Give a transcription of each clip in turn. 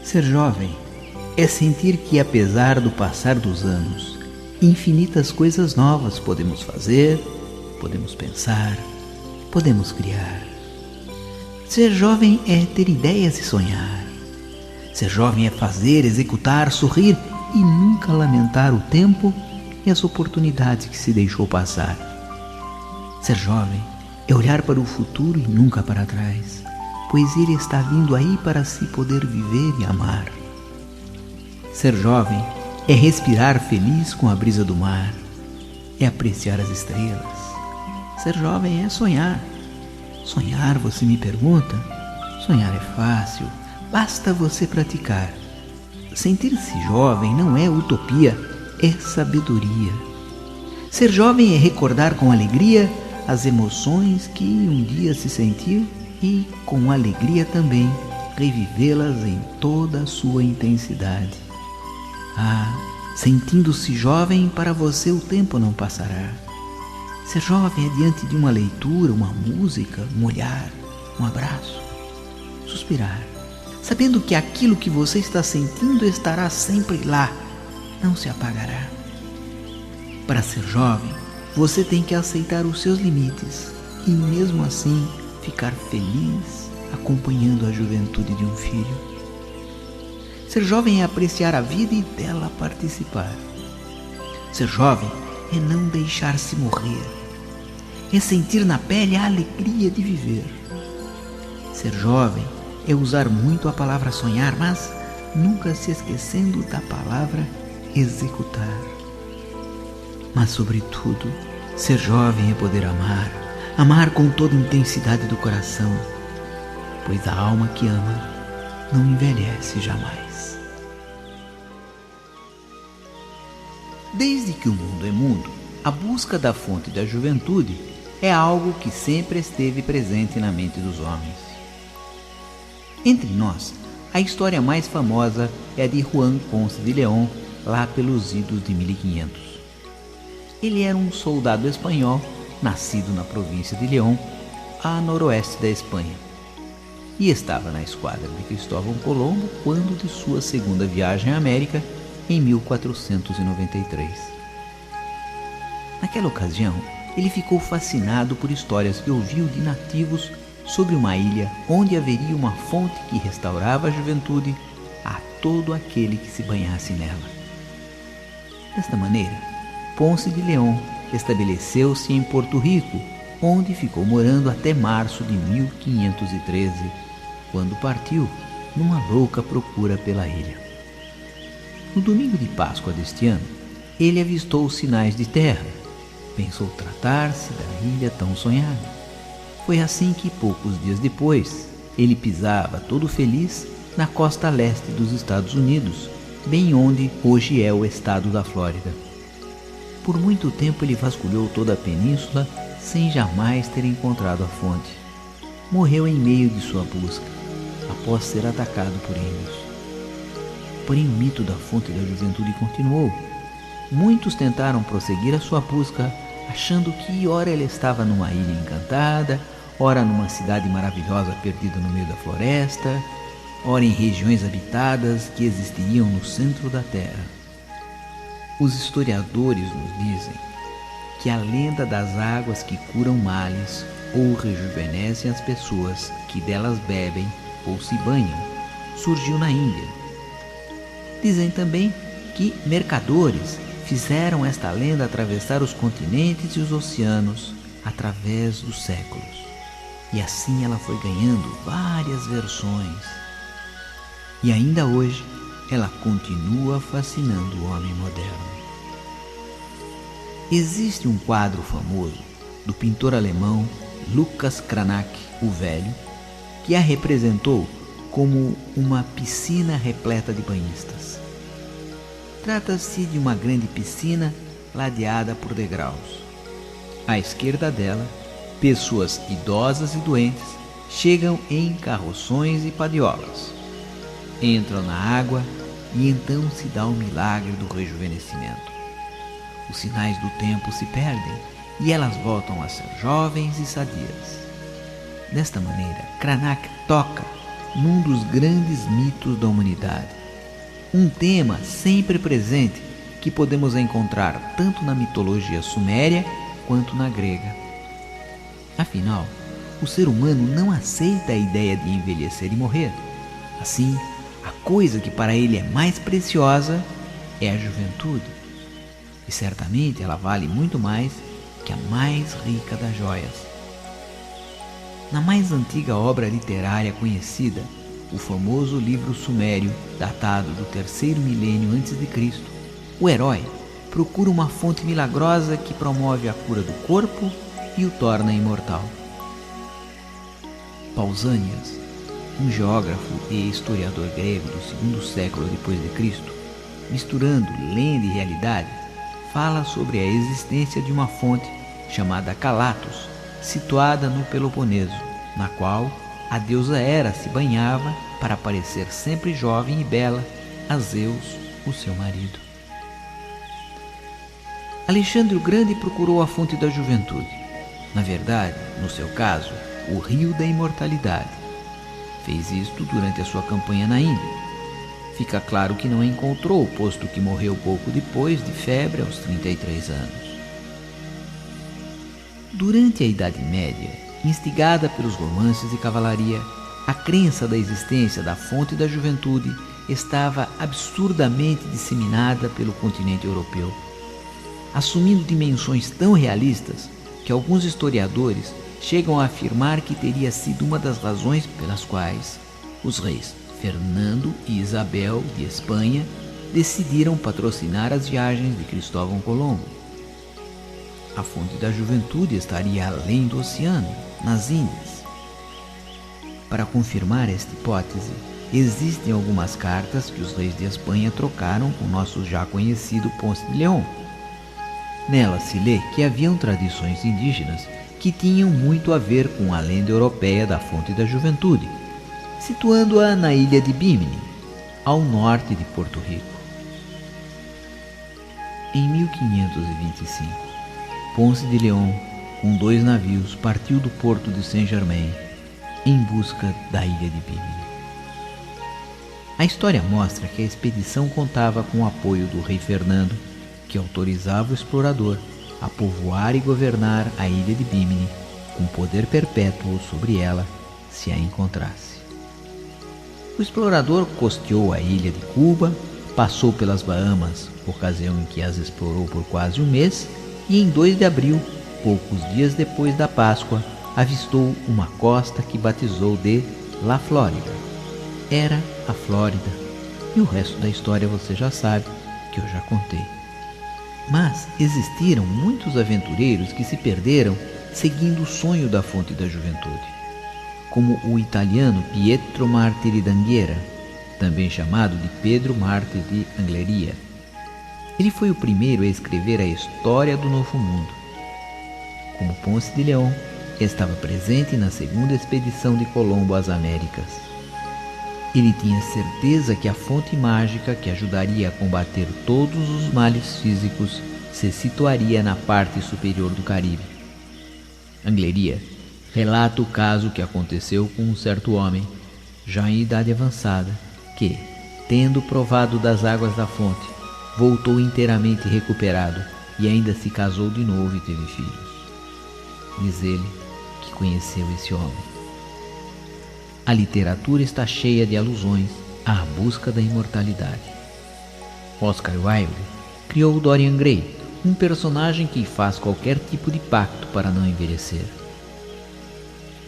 Ser jovem é sentir que, apesar do passar dos anos, infinitas coisas novas podemos fazer, podemos pensar, podemos criar. Ser jovem é ter ideias e sonhar. Ser jovem é fazer, executar, sorrir e nunca lamentar o tempo e as oportunidades que se deixou passar. Ser jovem é olhar para o futuro e nunca para trás, pois ele está vindo aí para se poder viver e amar. Ser jovem é respirar feliz com a brisa do mar, é apreciar as estrelas. Ser jovem é sonhar. Sonhar, você me pergunta? Sonhar é fácil, basta você praticar. Sentir-se jovem não é utopia, é sabedoria. Ser jovem é recordar com alegria as emoções que um dia se sentiu e, com alegria também, revivê-las em toda a sua intensidade. Sentindo-se jovem, para você o tempo não passará. Ser jovem é diante de uma leitura, uma música, um olhar, um abraço, suspirar, sabendo que aquilo que você está sentindo estará sempre lá, não se apagará. Para ser jovem, você tem que aceitar os seus limites e, mesmo assim, ficar feliz acompanhando a juventude de um filho. Ser jovem é apreciar a vida e dela participar. Ser jovem é não deixar-se morrer, é sentir na pele a alegria de viver. Ser jovem é usar muito a palavra sonhar, mas nunca se esquecendo da palavra executar. Mas, sobretudo, ser jovem é poder amar, amar com toda a intensidade do coração, pois a alma que ama não envelhece jamais. Desde que o mundo é mundo, a busca da fonte da juventude é algo que sempre esteve presente na mente dos homens. Entre nós, a história mais famosa é a de Juan Ponce de León, lá pelos idos de 1500. Ele era um soldado espanhol, nascido na província de León, a noroeste da Espanha, e estava na esquadra de Cristóvão Colombo quando de sua segunda viagem à América, em 1493. Naquela ocasião, ele ficou fascinado por histórias que ouviu de nativos sobre uma ilha onde haveria uma fonte que restaurava a juventude a todo aquele que se banhasse nela. Desta maneira, Ponce de León estabeleceu-se em Porto Rico, onde ficou morando até março de 1513, quando partiu numa louca procura pela ilha. No domingo de Páscoa deste ano, ele avistou os sinais de terra. Pensou tratar-se da ilha tão sonhada. Foi assim que, poucos dias depois, ele pisava todo feliz na costa leste dos Estados Unidos, bem onde hoje é o estado da Flórida. Por muito tempo ele vasculhou toda a península sem jamais ter encontrado a fonte. Morreu em meio de sua busca, após ser atacado por índios. Porém, o mito da fonte da juventude continuou. Muitos tentaram prosseguir a sua busca, achando que ora ele estava numa ilha encantada, ora numa cidade maravilhosa perdida no meio da floresta, ora em regiões habitadas que existiriam no centro da terra. Os historiadores nos dizem que a lenda das águas que curam males ou rejuvenescem as pessoas que delas bebem ou se banham surgiu na Índia. Dizem também que mercadores fizeram esta lenda atravessar os continentes e os oceanos através dos séculos. E assim ela foi ganhando várias versões. E ainda hoje ela continua fascinando o homem moderno. Existe um quadro famoso do pintor alemão Lucas Cranach, o Velho, que a representou como uma piscina repleta de banhistas. Trata-se de uma grande piscina ladeada por degraus. À esquerda dela, pessoas idosas e doentes chegam em carroções e padiolas. Entram na água e então se dá o milagre do rejuvenescimento. Os sinais do tempo se perdem e elas voltam a ser jovens e sadias. Desta maneira, Cranach toca num dos grandes mitos da humanidade. Um tema sempre presente que podemos encontrar tanto na mitologia suméria quanto na grega. Afinal, o ser humano não aceita a ideia de envelhecer e morrer. Assim, a coisa que para ele é mais preciosa é a juventude. E certamente ela vale muito mais que a mais rica das joias. Na mais antiga obra literária conhecida, o famoso livro sumério, datado do 3º milênio a.C., o herói procura uma fonte milagrosa que promove a cura do corpo e o torna imortal. Pausanias, um geógrafo e historiador grego do 2º século depois de Cristo, misturando lenda e realidade, fala sobre a existência de uma fonte chamada Calatos, situada no Peloponeso, na qual a deusa Hera se banhava para parecer sempre jovem e bela a Zeus, o seu marido. Alexandre o Grande procurou a fonte da juventude. Na verdade, no seu caso, o rio da imortalidade. Fez isto durante a sua campanha na Índia. Fica claro que não a encontrou, posto que morreu pouco depois de febre aos 33 anos. Durante a Idade Média, instigada pelos romances de cavalaria, a crença da existência da fonte da juventude estava absurdamente disseminada pelo continente europeu, assumindo dimensões tão realistas que alguns historiadores chegam a afirmar que teria sido uma das razões pelas quais os reis Fernando e Isabel de Espanha decidiram patrocinar as viagens de Cristóvão Colombo. A fonte da juventude estaria além do oceano, nas Índias. Para confirmar esta hipótese, existem algumas cartas que os reis de Espanha trocaram com o nosso já conhecido Ponce de León. Nela se lê que haviam tradições indígenas que tinham muito a ver com a lenda europeia da fonte da juventude, situando-a na ilha de Bimini, ao norte de Porto Rico. Em 1525, Ponce de León, com 2 navios, partiu do porto de Saint-Germain em busca da ilha de Bimini. A história mostra que a expedição contava com o apoio do rei Fernando, que autorizava o explorador a povoar e governar a ilha de Bimini, com poder perpétuo sobre ela, se a encontrasse. O explorador costeou a ilha de Cuba, passou pelas Bahamas, ocasião em que as explorou por quase um mês, e em 2 de abril, poucos dias depois da Páscoa, avistou uma costa que batizou de La Flórida. Era a Flórida, e o resto da história você já sabe, que eu já contei. Mas existiram muitos aventureiros que se perderam seguindo o sonho da fonte da juventude, como o italiano Pietro Martiri d'Anghiera, também chamado de Pedro Mártir de Angleria. Ele foi o primeiro a escrever a história do Novo Mundo. Como Ponce de León, estava presente na 2ª expedição de Colombo às Américas. Ele tinha certeza que a fonte mágica que ajudaria a combater todos os males físicos se situaria na parte superior do Caribe. Angleria relata o caso que aconteceu com um certo homem, já em idade avançada, que, tendo provado das águas da fonte, voltou inteiramente recuperado e ainda se casou de novo e teve filhos. Diz ele que conheceu esse homem. A literatura está cheia de alusões à busca da imortalidade. Oscar Wilde criou Dorian Gray, um personagem que faz qualquer tipo de pacto para não envelhecer.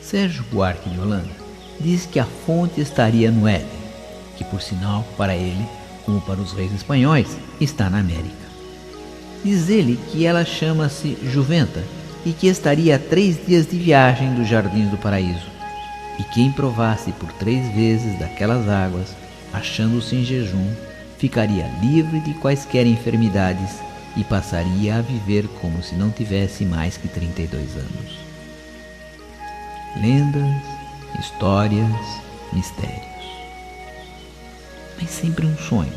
Sérgio Buarque de Holanda diz que a fonte estaria no Éden, que por sinal, para ele, como para os reis espanhóis, está na América. Diz ele que ela chama-se Juventa e que estaria a 3 dias de viagem dos Jardins do Paraíso, e quem provasse por 3 vezes daquelas águas, achando-se em jejum, ficaria livre de quaisquer enfermidades e passaria a viver como se não tivesse mais que 32 anos. Lendas, histórias, mistérios. Mas sempre um sonho,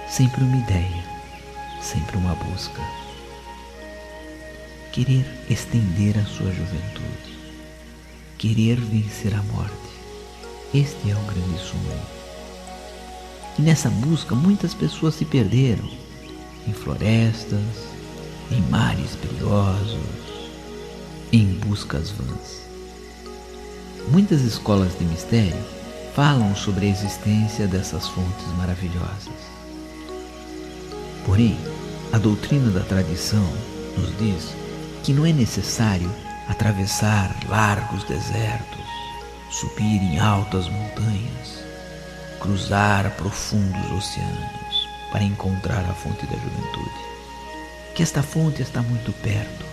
sempre uma ideia, sempre uma busca. Querer estender a sua juventude, querer vencer a morte, Este é o grande sonho. E nessa busca muitas pessoas se perderam em florestas, em mares perigosos, em buscas vãs. Muitas escolas de mistério falam sobre a existência dessas fontes maravilhosas. Porém, a doutrina da tradição nos diz que não é necessário atravessar largos desertos, subir em altas montanhas, cruzar profundos oceanos para encontrar a fonte da juventude. Que esta fonte está muito perto,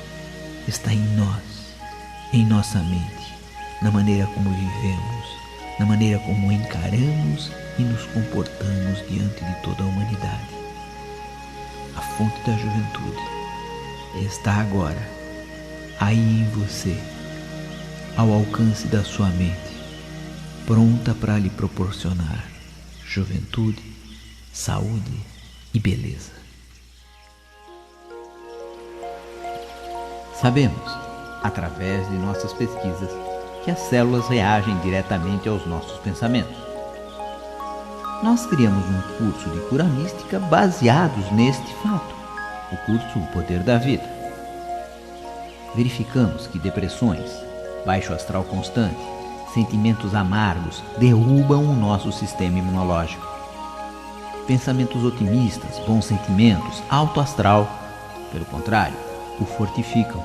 está em nós, em nossa mente, na maneira como vivemos, na maneira como encaramos e nos comportamos diante de toda a humanidade. A fonte da juventude está agora aí em você, ao alcance da sua mente, pronta para lhe proporcionar juventude, saúde e beleza. Sabemos, através de nossas pesquisas, que as células reagem diretamente aos nossos pensamentos. Nós criamos um curso de cura mística baseados neste fato, o curso O Poder da Vida. Verificamos que depressões, baixo astral constante, sentimentos amargos derrubam o nosso sistema imunológico. Pensamentos otimistas, bons sentimentos, alto astral, pelo contrário, o fortificam.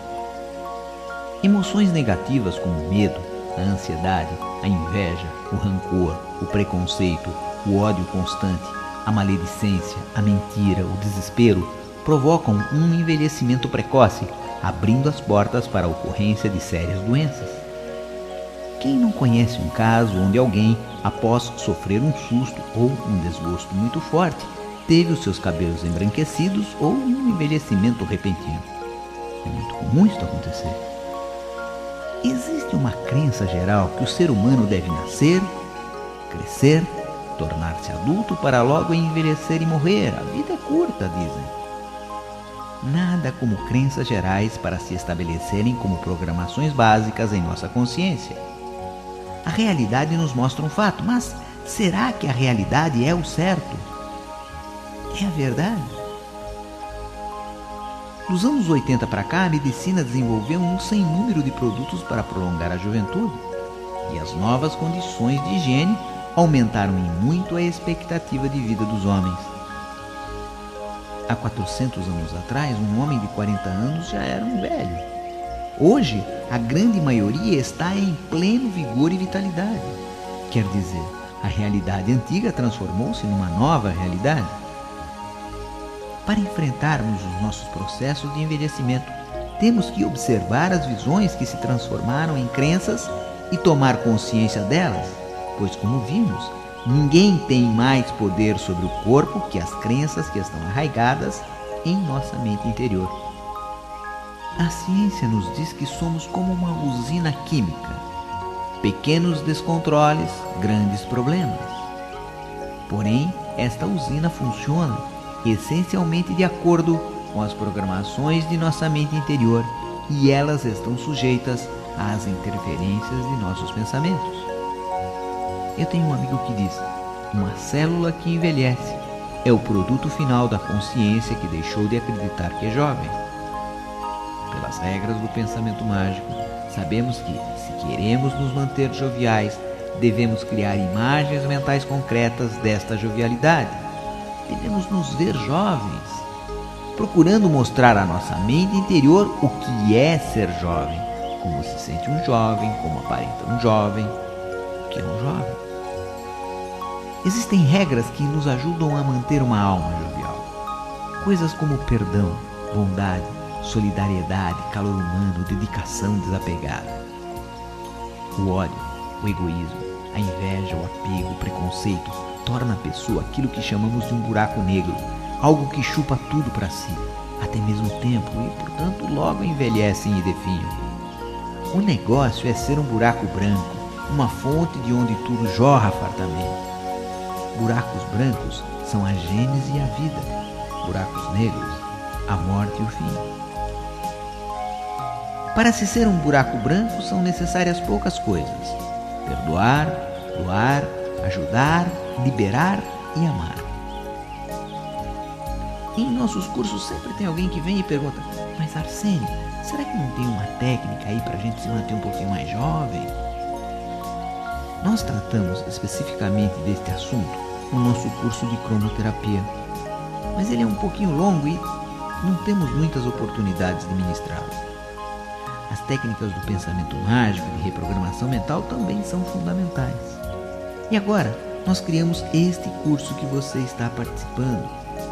Emoções negativas como o medo, a ansiedade, a inveja, o rancor, o preconceito, o ódio constante, a maledicência, a mentira, o desespero provocam um envelhecimento precoce, abrindo as portas para a ocorrência de sérias doenças. Quem não conhece um caso onde alguém, após sofrer um susto ou um desgosto muito forte, teve os seus cabelos embranquecidos ou um envelhecimento repentino? É muito comum isso acontecer. Existe uma crença geral que o ser humano deve nascer, crescer, tornar-se adulto para logo envelhecer e morrer. A vida é curta, dizem. Nada como crenças gerais para se estabelecerem como programações básicas em nossa consciência. A realidade nos mostra um fato, mas será que a realidade é o certo? É a verdade? Dos anos 80 para cá, a medicina desenvolveu um sem número de produtos para prolongar a juventude, e as novas condições de higiene aumentaram em muito a expectativa de vida dos homens. Há 400 anos atrás, um homem de 40 anos já era um velho. Hoje, a grande maioria está em pleno vigor e vitalidade. Quer dizer, a realidade antiga transformou-se numa nova realidade. Para enfrentarmos os nossos processos de envelhecimento, temos que observar as visões que se transformaram em crenças e tomar consciência delas, pois, como vimos, ninguém tem mais poder sobre o corpo que as crenças que estão arraigadas em nossa mente interior. A ciência nos diz que somos como uma usina química. Pequenos descontroles, grandes problemas. Porém, esta usina funciona essencialmente de acordo com as programações de nossa mente interior, e elas estão sujeitas às interferências de nossos pensamentos. Eu tenho um amigo que diz: uma célula que envelhece é o produto final da consciência que deixou de acreditar que é jovem. Pelas regras do pensamento mágico, sabemos que, se queremos nos manter joviais, devemos criar imagens mentais concretas desta jovialidade. Devemos nos ver jovens, procurando mostrar à nossa mente interior o que é ser jovem, como se sente um jovem, como aparenta um jovem, o que é um jovem. Existem regras que nos ajudam a manter uma alma jovial. Coisas como perdão, bondade, solidariedade, calor humano, dedicação desapegada. O ódio, o egoísmo, a inveja, o apego, o preconceito torna a pessoa aquilo que chamamos de um buraco negro, algo que chupa tudo para si, até mesmo o tempo, e, portanto, logo envelhecem e definham. O negócio é ser um buraco branco, uma fonte de onde tudo jorra fartamente. Buracos brancos são a gênese e a vida, buracos negros, a morte e o fim. Para se ser um buraco branco são necessárias poucas coisas: perdoar, doar, ajudar, liberar e amar. Em nossos cursos sempre tem alguém que vem e pergunta: mas Arsênio, será que não tem uma técnica aí para a gente se manter um pouquinho mais jovem? Nós tratamos especificamente deste assunto no nosso curso de cromoterapia, mas ele é um pouquinho longo e não temos muitas oportunidades de ministrá-lo. As técnicas do pensamento mágico e de reprogramação mental também são fundamentais. E agora, nós criamos este curso que você está participando,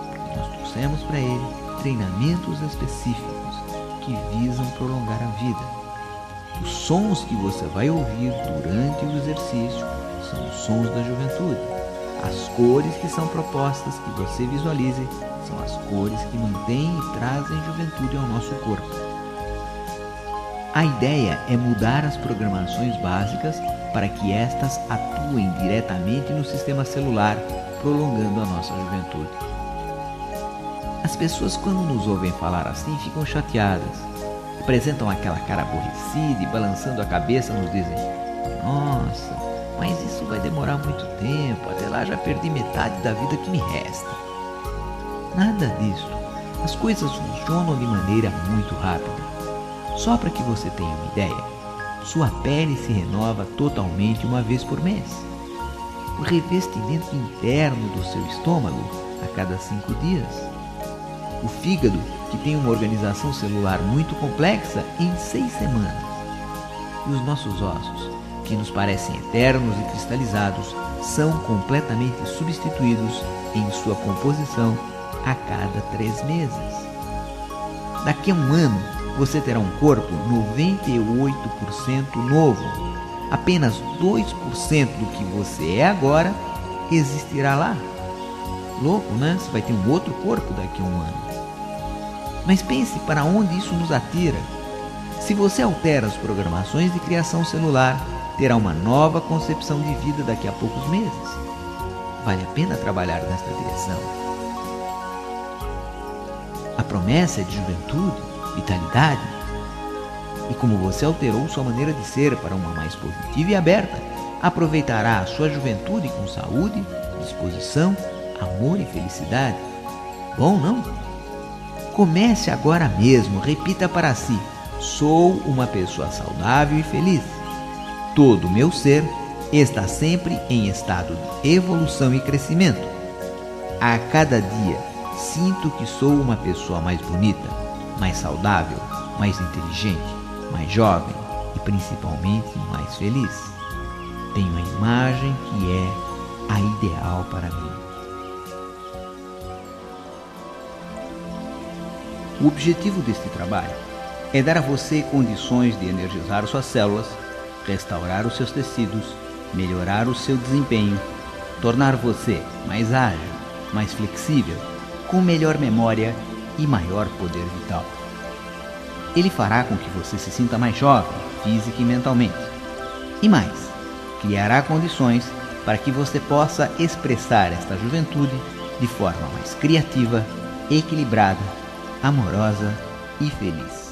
porque nós trouxemos para ele treinamentos específicos que visam prolongar a vida. Os sons que você vai ouvir durante o exercício são os sons da juventude. As cores que são propostas que você visualize são as cores que mantêm e trazem juventude ao nosso corpo. A ideia é mudar as programações básicas para que estas atuem diretamente no sistema celular, prolongando a nossa juventude. As pessoas, quando nos ouvem falar assim, ficam chateadas, apresentam aquela cara aborrecida e, balançando a cabeça, nos dizem: nossa, mas isso vai demorar muito tempo, até lá já perdi metade da vida que me resta. Nada disso. As coisas funcionam de maneira muito rápida. Só para que você tenha uma ideia, sua pele se renova totalmente uma vez por mês. O revestimento interno do seu estômago a cada 5 dias. O fígado, que tem uma organização celular muito complexa, em 6 semanas. E os nossos ossos, que nos parecem eternos e cristalizados, são completamente substituídos em sua composição a cada 3 meses. Daqui a um ano, você terá um corpo 98% novo. Apenas 2% do que você é agora existirá lá. Louco, né? Você vai ter um outro corpo daqui a um ano. Mas pense para onde isso nos atira. Se você altera as programações de criação celular, terá uma nova concepção de vida daqui a poucos meses. Vale a pena trabalhar nesta direção. A promessa é de juventude, vitalidade. E como você alterou sua maneira de ser para uma mais positiva e aberta, aproveitará a sua juventude com saúde, disposição, amor e felicidade. Bom, não? Comece agora mesmo, repita para si: sou uma pessoa saudável e feliz. Todo o meu ser está sempre em estado de evolução e crescimento. A cada dia, sinto que sou uma pessoa mais bonita, mais saudável, mais inteligente, mais jovem e principalmente mais feliz. Tenho a imagem que é a ideal para mim. O objetivo deste trabalho é dar a você condições de energizar suas células, restaurar os seus tecidos, melhorar o seu desempenho, tornar você mais ágil, mais flexível, com melhor memória e maior poder vital. Ele fará com que você se sinta mais jovem, física e mentalmente. E mais, criará condições para que você possa expressar esta juventude de forma mais criativa, equilibrada, amorosa e feliz.